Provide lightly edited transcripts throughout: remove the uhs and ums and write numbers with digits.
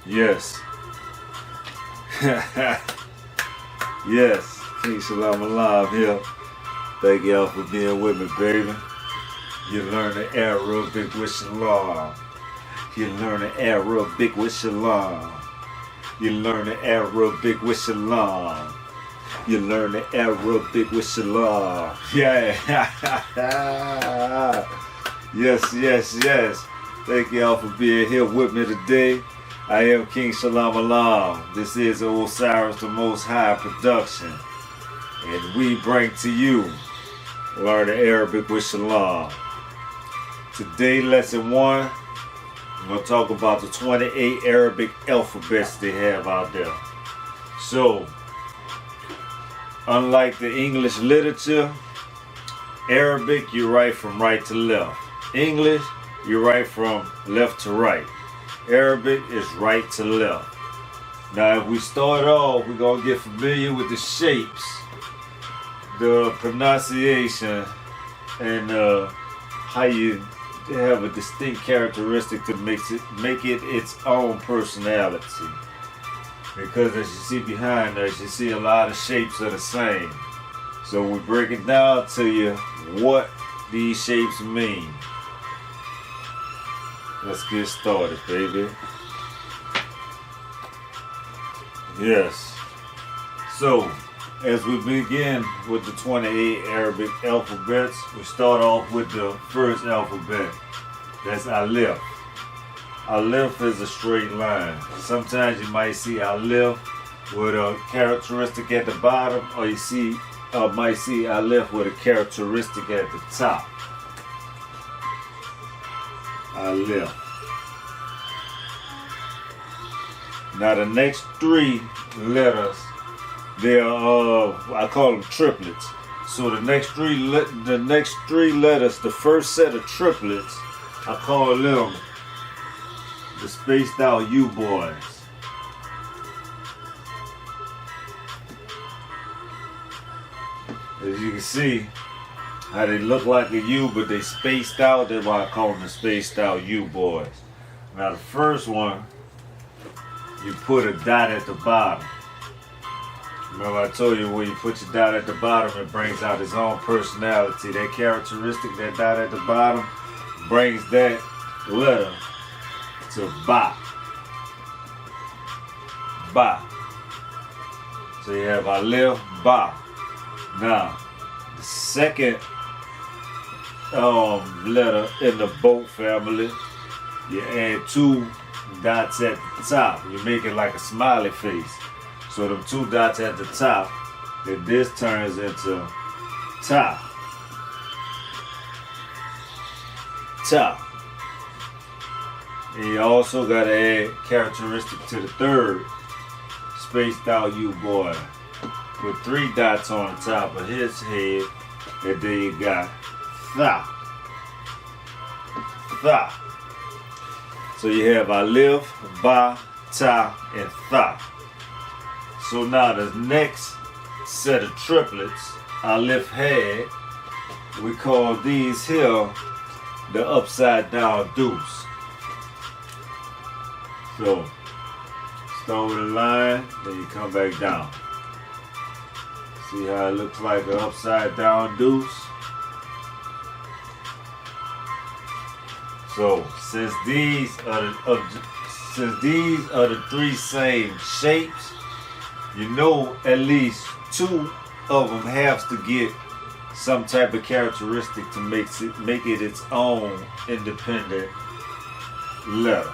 Yes. Yes. King Shalam alive here. Thank y'all for being with me, baby. You learn the Arabic with Shalam. You learn the Arabic with Shalam. You learn the Arabic with Shalam. You learn the Arabic with Shalam. Yeah. Yes, yes, yes. Thank y'all for being here with me today. I am King Shalam Alam. This is Osiris, the Most High production. And we bring to you Learning Arabic with Shalam. Today, lesson 1, I'm going to talk about the 28 Arabic alphabets they have out there. So, unlike the English literature, Arabic, you write from right to left. English, you write from left to right. Arabic is right to left. Now, if we start off, we're going to get familiar with the shapes, the pronunciation, and how you have a distinct characteristic to make it its own personality. Because as you see behind us, you see a lot of shapes are the same. So we break it down to you what these shapes mean. Let's get started, baby. Yes. So, as we begin with the 28 Arabic alphabets, we start off with the first alphabet. That's Alif. Alif is a straight line. Sometimes you might see Alif with a characteristic at the bottom, or you might see Alif with a characteristic at the top. Alif. Now the next 3 letters, they are I call them triplets. So the next three letters, the first set of triplets, I call them the spaced out U boys. As you can see, how they look like a U, but they spaced out. That's why I call them the spaced out U boys. Now the first one, you put a dot at the bottom. Remember I told you when you put your dot at the bottom, it brings out its own personality. That characteristic, that dot at the bottom, brings that letter to Ba. Ba. So you have Alif, Ba. Now, the second letter in the boat family, you add 2 dots at the top. You make it like a smiley face. So them 2 dots at the top, then this turns into Ta. Ta. And you also got to add characteristic to the third spaced out U boy with 3 dots on the top of his head, and then you got Tha. Tha. So you have Alif, Ba, Ta, and Tha. So now the next set of triplets Alif had, we call these here the upside down deuce. So start with a line, then you come back down. See how it looks like an upside down deuce? So since these are the 3 same shapes, you know at least 2 of them have to get some type of characteristic to make it its own independent letter.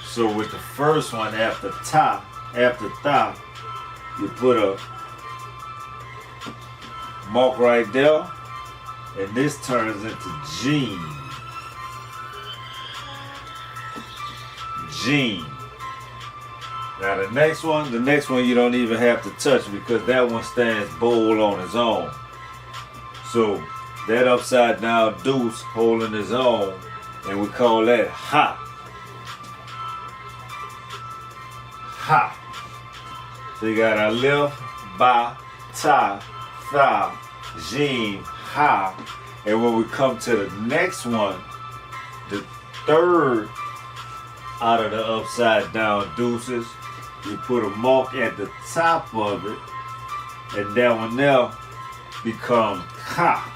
So with the first one after Ta, you put a mark right there, and this turns into Gene. Gene. Now the next one you don't even have to touch because that one stands bold on its own. So that upside down deuce holding its own, and we call that Ha. Ha. So you got Alif, Ba, Ta, Tha, Jim, Ha. And when we come to the next one, the third out of the upside down deuces. You put a mark at the top of it, and that one there becomes ka.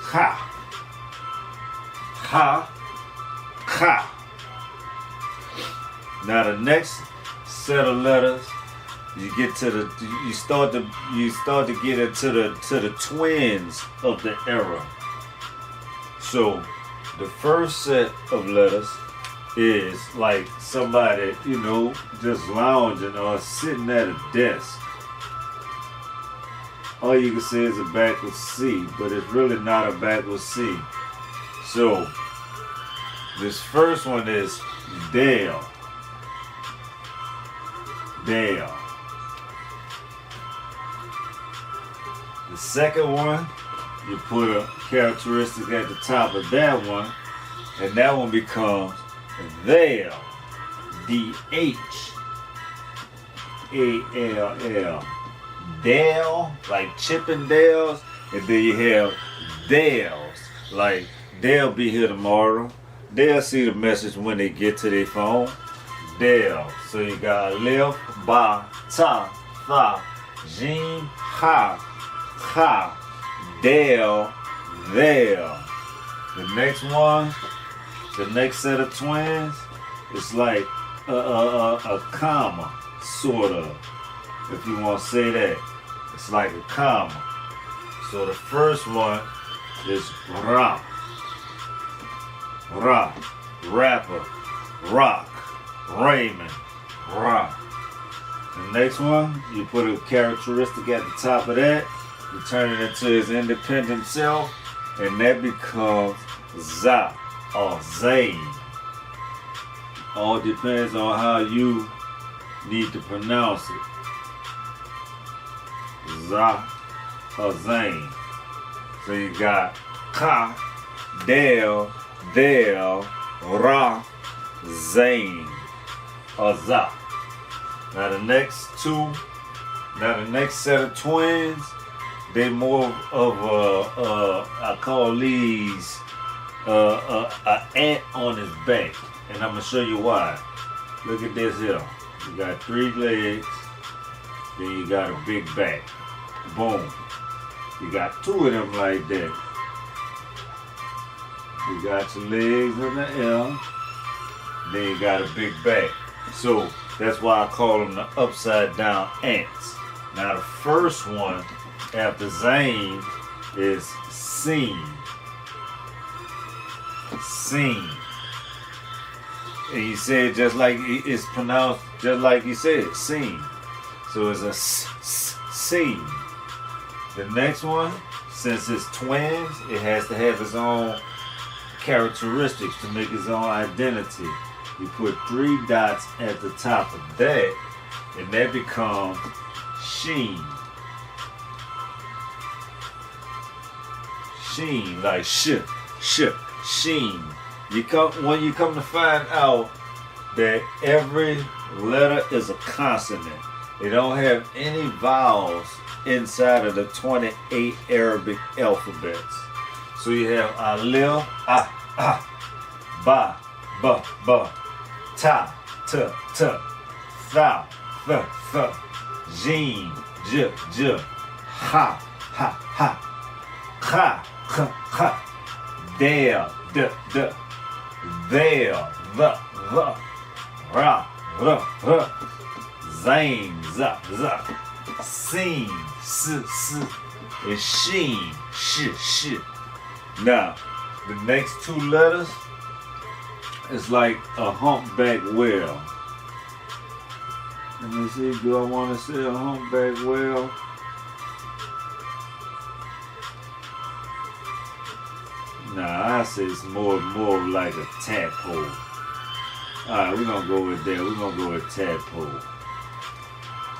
Ka. Ha. Ka. Now the next set of letters, you get to the you start to get into the twins of the era. So the first set of letters is like somebody, just lounging or sitting at a desk. All you can say is a backwards C, but it's really not a backwards C. So this first one is Dale. Dale. The second one, you put a characteristic at the top of that one, and that one becomes They'll. D-H-A-L-L. Dale, like Chippendales, and then you have Dales, like they'll be here tomorrow. They'll see the message when they get to their phone. Dale. So you got Lil, Ba, Ta, Tha, Jim, Ha, Ha, Dale, They'll. The next one, the next set of twins, it's like a comma, sort of, if you want to say that. It's like a comma. So the first one is Ra. Ra. Rapper. Rock. Raymond. Ra. The next one, you put a characteristic at the top of that. You turn it into his independent self, and that becomes Za or Zayn. All depends on how you need to pronounce it. Za or Zayn. So you got Ka, Del, Ra, Zayn, or Za. Now the next set of twins, they more of I call these an ant on his back, and I'm gonna show you why. Look at this here. You got 3 legs, then you got a big back. Boom. You got 2 of them like that. You got your legs in the air, then you got a big back. So that's why I call them the upside down ants. Now the first one after Zayn is Seen. Seen. And he said just like it's pronounced, just like he said, Seen. So it's a Seen. The next one, since it's twins, it has to have its own characteristics to make its own identity. You put 3 dots at the top of that, and that becomes Sheen. Sheen, like ship, Sheen. When you come to find out that every letter is a consonant, they don't have any vowels inside of the 28 Arabic alphabets. So you have Alif, Ba, Ta, Tha, Th, Jim, J, Ha, Kha, Dale, D, They'll, The, Ra, Zayn, Z, Seen, S, and Sheen, Sh. Now, the next 2 letters is like a humpback whale. Let me see, do I want to say a humpback whale? Nah, I say it's more like a tadpole. Alright, we're gonna go with that. We're gonna go with tadpole.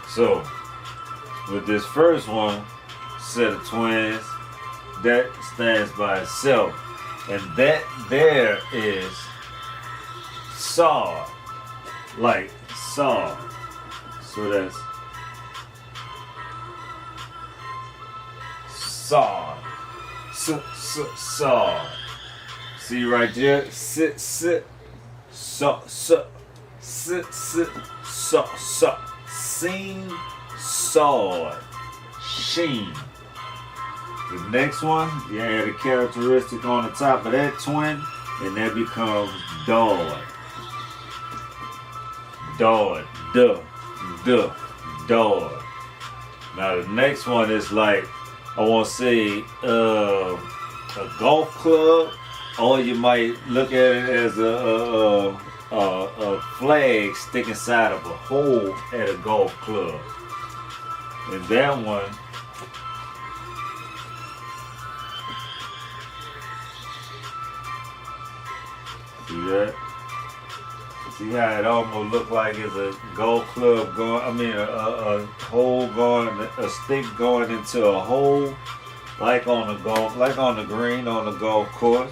So, with this first one, set of twins, that stands by itself. And that there is saw, like saw. So that's saw, saw, See right there? Sit, sit, so, sit, sit, so. Seen, sword, sheen. The next one, you add a characteristic on the top of that twin, and that becomes dog. Dog, dog. Now the next one is like, I want to say a golf club, or you might look at it as a flag sticking inside of a hole at a golf club. And that one, see that? See how it almost look like it's a golf club going, I mean a hole going, a stick going into a hole, like on the green on the golf course.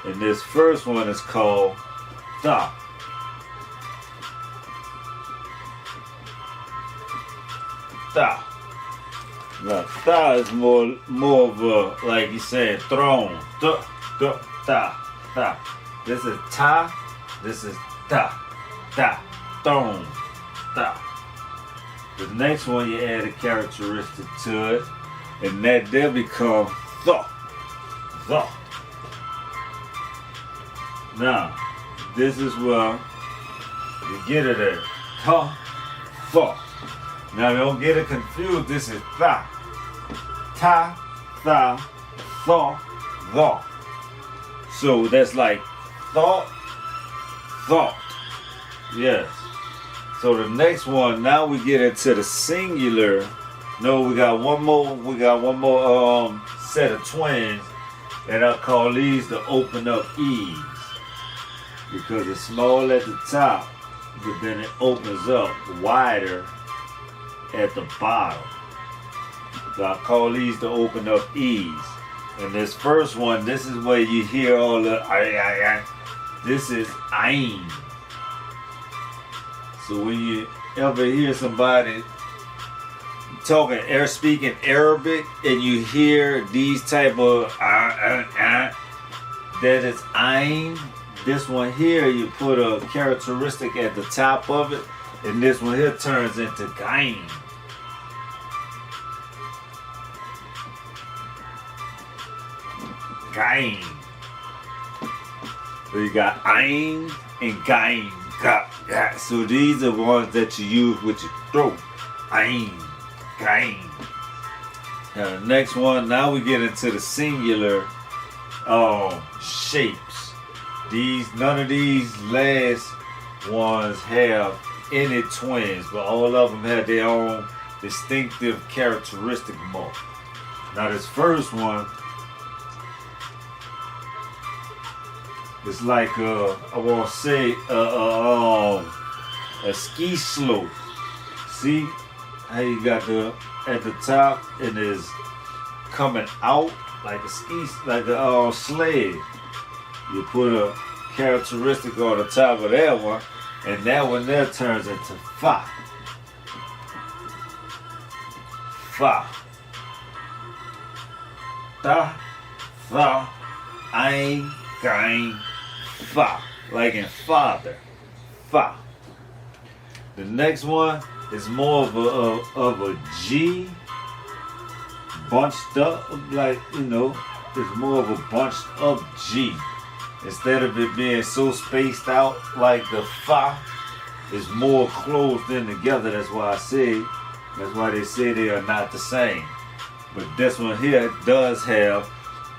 And this first one is called tha. Tha. Now tha is more of a, like you said, throne. Tha. This is ta, this is tha. Throne. Tha. The next one, you add a characteristic to it, and that there becomes tha. Now, this is where you get it at. Ta, tha. Now, don't get it confused. This is tha. Ta, tha, tha. So that's like thought. Yes. So the next one, now we get into the singular. No, we got one more set of twins, and I call these the open up E's, because it's small at the top, but then it opens up wider at the bottom. So I call these the open up E's. And this first one, this is where you hear all the I. This is ain. So when you ever hear somebody speaking Arabic, and you hear these type of that is ain. This one here, you put a characteristic at the top of it, and this one here turns into gain. Gain. So you got ain and gain. So these are ones that you use with your throat. Ain, gain. Now the next one, now we get into the singular shapes. None of these last ones have any twins, but all of them have their own distinctive characteristic mark. Now this first one, it's like I want to say a ski slope. See how you got at the top, it is coming out like a sled. You put a characteristic on the top of that one, and that one there turns into fa. Ta, fa, ain, gain, fa, like in father, fa. The next one is more of a G, bunched up, like, it's more of a bunched up G. Instead of it being so spaced out like the fa, it's more closed in together. That's why they say they are not the same. But this one here does have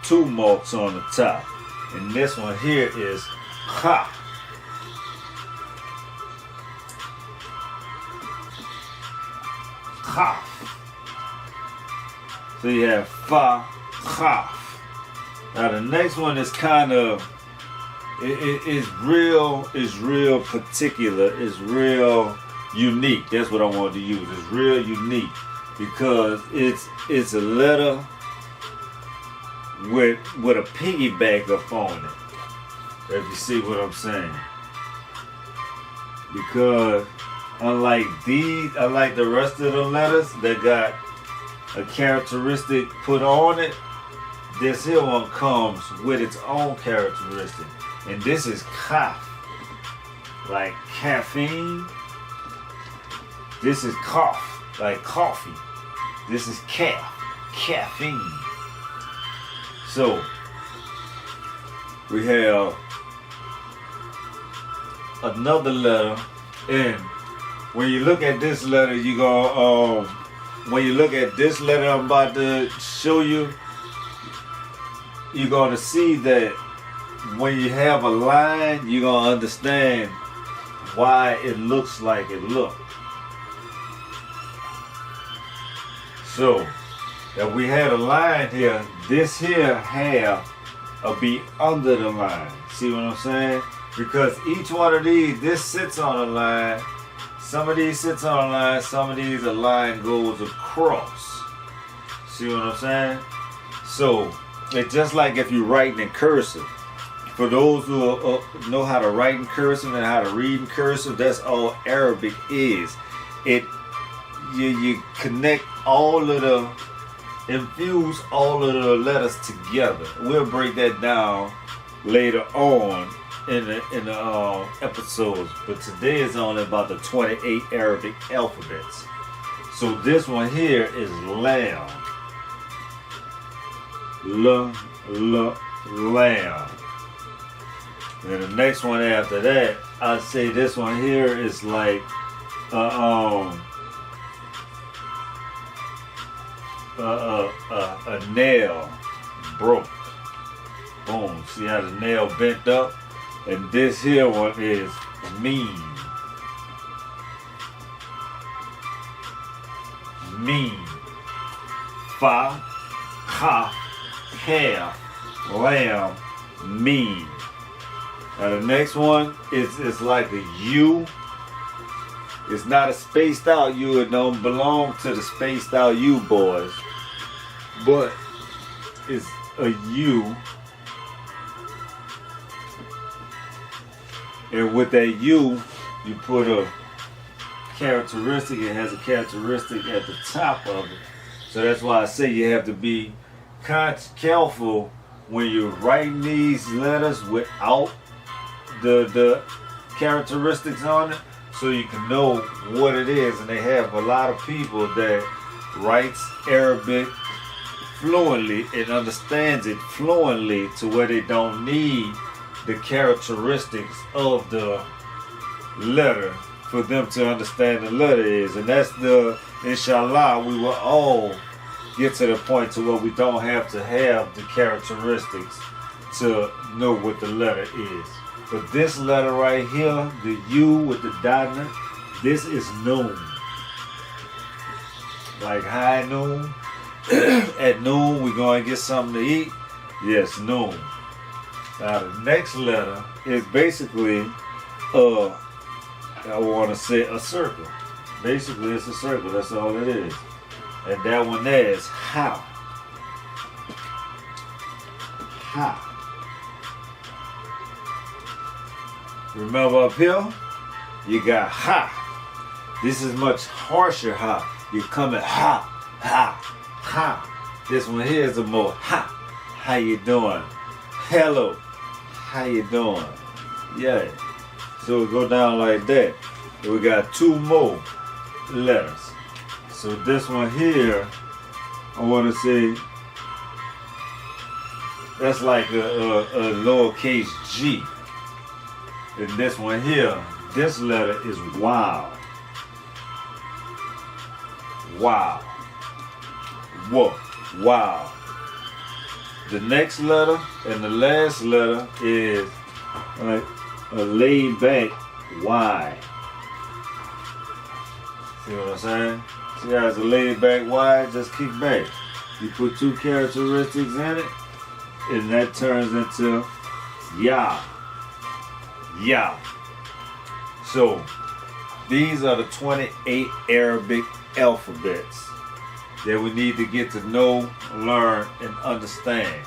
two marks on the top. And this one here is ha. Ha. So you have fa, ha. Now the next one is kind of, it's real particular, it's real unique. That's what I wanted to use. It's real unique because it's a letter with a piggyback up on it. If you see what I'm saying. Because unlike the rest of the letters that got a characteristic put on it, this here one comes with its own characteristic. And this is kaf, like caffeine. This is cough, like coffee. This is caffeine. So we have another letter, and when you look at this letter, you go, when you look at this letter I'm about to show you, you're going to see that when you have a line, you're going to understand why it looks like it looks. So, if we had a line here, this here half will be under the line. See what I'm saying? Because each one of these, this sits on a line. Some of these sits on a line. Some of these, a line goes across. See what I'm saying? So, it's just like if you're writing in cursive. For those who know how to write in cursive and how to read in cursive, that's all Arabic is. You connect all of the, infuse all of the letters together. We'll break that down later on in the episodes, but today is only about the 28 Arabic alphabets. So this one here is lamb. Lamb. And the next one after that, I'd say this one here is like a nail broke. Boom. See how the nail bent up? And this here one is mean. Mean. Fa, ka, calf, lamb, mean. Now the next one is like a U. It's not a spaced out U. It don't belong to the spaced out U boys. But it's a U. And with that U, you put a characteristic. It has a characteristic at the top of it. So that's why I say you have to be careful when you're writing these letters without the characteristics on it, so you can know what it is. And they have a lot of people that writes Arabic fluently and understands it fluently to where they don't need the characteristics of the letter for them to understand the letter is. And that's the, inshallah, we will all get to the point to where we don't have to have the characteristics to know what the letter is. But this letter right here, the U with the dot in it, this is noon. Like high noon. At noon, we're going to get something to eat. Yes, noon. Now the next letter is basically, I want to say a circle. Basically, it's a circle. That's all it is. And that one there is how. How. Remember up here, you got ha. This is much harsher ha. You come at ha, ha, ha. This one here is a more ha. How you doing? Hello. How you doing? Yeah. So we go down like that. And we got two more letters. So this one here, I want to say, that's like a lowercase g. And this one here, this letter is wow. Wow. Whoa. Wow. The next letter and the last letter is like a laid back Y. See what I'm saying? See how it's a laid back Y? Just kick back. You put two characteristics in it, and that turns into Ya. Ya. So, these are the 28 Arabic alphabets that we need to get to know, learn, and understand.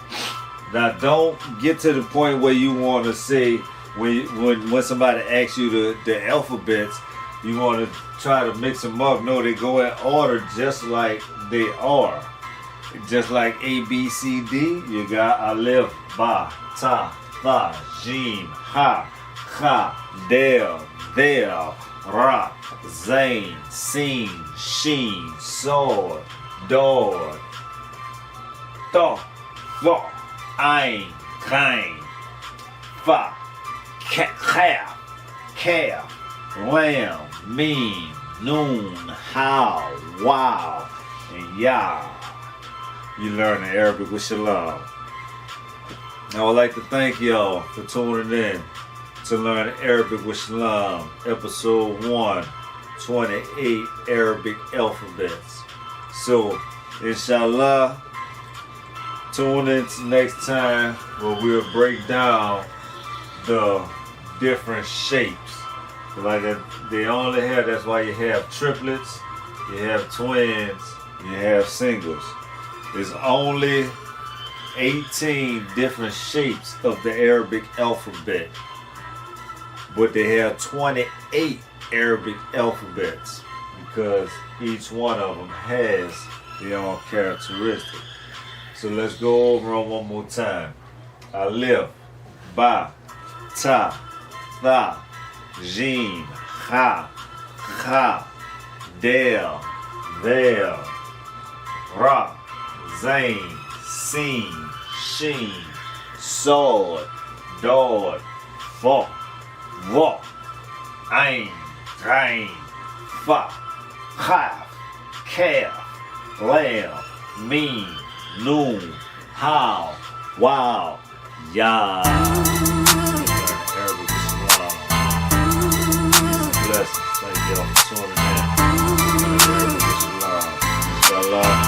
Now, don't get to the point where you want to say, when somebody asks you the alphabets, you want to try to mix them up. No, they go in order just like they are. Just like A, B, C, D, you got Alif, Ba, Ta, Tha, Jim, Ha, Kha, Del, Del, Ra, Zain, Sin, Shin, Sod, Dod, To, Tho, Ain, Kain, Fa, Kaf, Kaf, Lam, Mim, Noon, How, Wow, and Ya. You learning Arabic with Shalam. I would like to thank y'all for tuning in to Learn Arabic with Shalam, episode 1, 28 Arabic alphabets. So, inshallah, tune in next time where we'll break down the different shapes. Like they only have, that's why you have triplets, you have twins, you have singles. There's only 18 different shapes of the Arabic alphabet, but they have 28 Arabic alphabets because each one of them has their own characteristic. So let's go over them one more time. Alif, Ba, Ta, Tha, Jim, Ha, Kha, Del, Vel, Ra, Zain, Sin, Shin, Sod, Dod, Tho, Vo, Ain, Kain, Fa, Kaf, Kaf, Lam, Mim, Noon, How, Wow, Ya. Arabic Islam. Blessings. Thank y'all for tuning in. Arabic Islam. Inshallah.